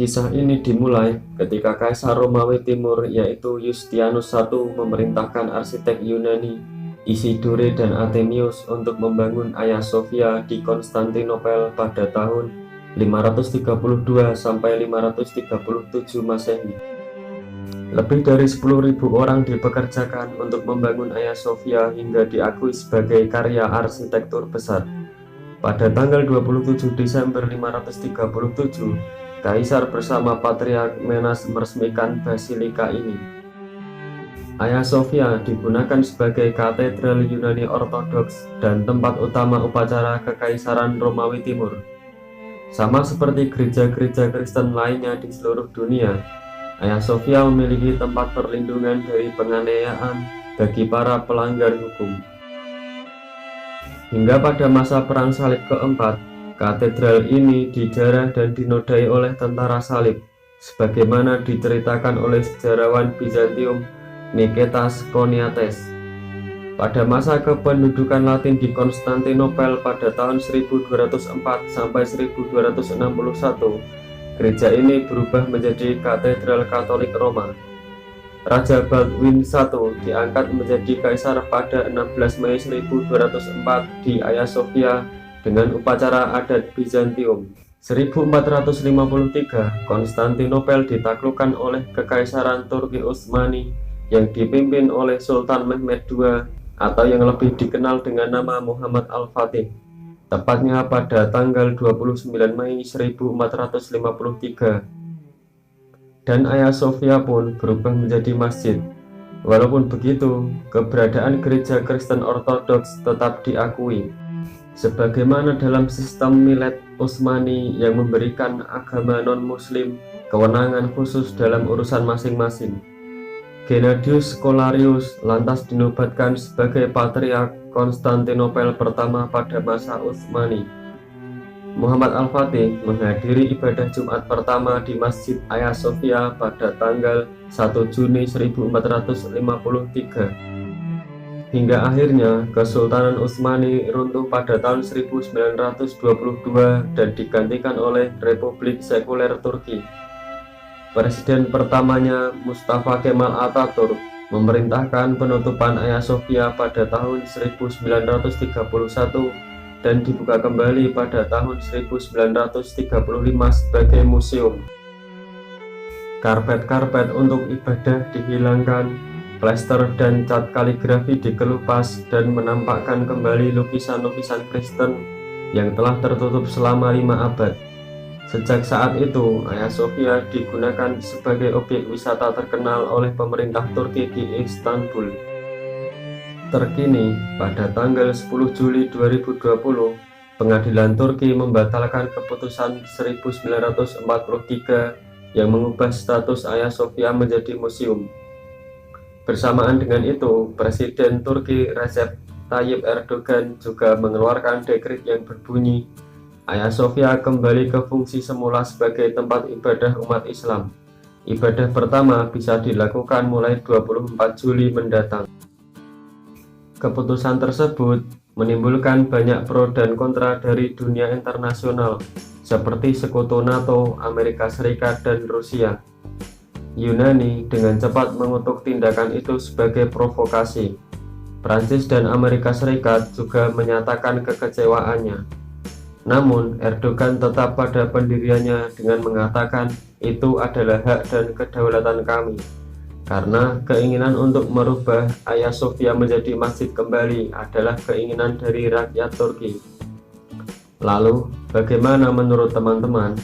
Kisah ini dimulai ketika Kaisar Romawi Timur yaitu Yustianus I memerintahkan arsitek Yunani Isidore dan Artemius untuk membangun Hagia Sophia di Konstantinopel pada tahun 532 sampai 537 Masehi. Lebih dari 10.000 orang dipekerjakan untuk membangun Hagia Sophia hingga diakui sebagai karya arsitektur besar. Pada tanggal 27 Desember 537, Kaisar bersama Patriark Menas meresmikan basilika ini. Hagia Sophia digunakan sebagai katedral Yunani Ortodoks dan tempat utama upacara Kekaisaran Romawi Timur. Sama seperti gereja-gereja Kristen lainnya di seluruh dunia, Hagia Sophia memiliki tempat perlindungan dari penganiayaan bagi para pelanggar hukum. Hingga pada masa Perang Salib keempat, katedral ini dijarah dan dinodai oleh tentara salib, sebagaimana diceritakan oleh sejarawan Bizantium Niketas Choniates. Pada masa kependudukan Latin di Konstantinopel pada tahun 1204 sampai 1261, gereja ini berubah menjadi katedral Katolik Roma. Raja Baldwin I diangkat menjadi kaisar pada 16 Mei 1204 di Hagia Sophia dengan upacara adat Bizantium. 1453, Konstantinopel ditaklukkan oleh Kekaisaran Turki Utsmani yang dipimpin oleh Sultan Mehmed II atau yang lebih dikenal dengan nama Muhammad Al-Fatih, tepatnya pada tanggal 29 Mei 1453. Dan Hagia Sophia pun berubah menjadi masjid. Walaupun begitu, keberadaan gereja Kristen Ortodoks tetap diakui, sebagaimana dalam sistem Millet Utsmani yang memberikan agama non-muslim kewenangan khusus dalam urusan masing-masing. Gennadius Scholarius lantas dinobatkan sebagai Patriark Konstantinopel pertama pada masa Utsmani. Muhammad Al-Fatih menghadiri ibadah Jumat pertama di Masjid Hagia Sophia pada tanggal 1 Juni 1453. Hingga akhirnya Kesultanan Utsmani runtuh pada tahun 1922 dan digantikan oleh Republik Sekuler Turki. Presiden pertamanya Mustafa Kemal Atatürk memerintahkan penutupan Hagia Sophia pada tahun 1931 dan dibuka kembali pada tahun 1935 sebagai museum. Karpet-karpet untuk ibadah dihilangkan, plester dan cat kaligrafi dikelupas dan menampakkan kembali lukisan-lukisan Kristen yang telah tertutup selama 5 abad. Sejak saat itu, Hagia Sophia digunakan sebagai objek wisata terkenal oleh pemerintah Turki di Istanbul. Terkini, pada tanggal 10 Juli 2020, pengadilan Turki membatalkan keputusan 1943 yang mengubah status Hagia Sophia menjadi museum. Bersamaan dengan itu, Presiden Turki Recep Tayyip Erdogan juga mengeluarkan dekret yang berbunyi Hagia Sophia kembali ke fungsi semula sebagai tempat ibadah umat Islam. Ibadah pertama bisa dilakukan mulai 24 Juli mendatang. Keputusan tersebut menimbulkan banyak pro dan kontra dari dunia internasional seperti Sekutu NATO, Amerika Serikat, dan Rusia. Yunani dengan cepat mengutuk tindakan itu sebagai provokasi. Prancis dan Amerika Serikat juga menyatakan kekecewaannya. Namun Erdogan tetap pada pendiriannya dengan mengatakan itu adalah hak dan kedaulatan kami. Karena keinginan untuk merubah Hagia Sophia menjadi masjid kembali adalah keinginan dari rakyat Turki. Lalu, bagaimana menurut teman-teman?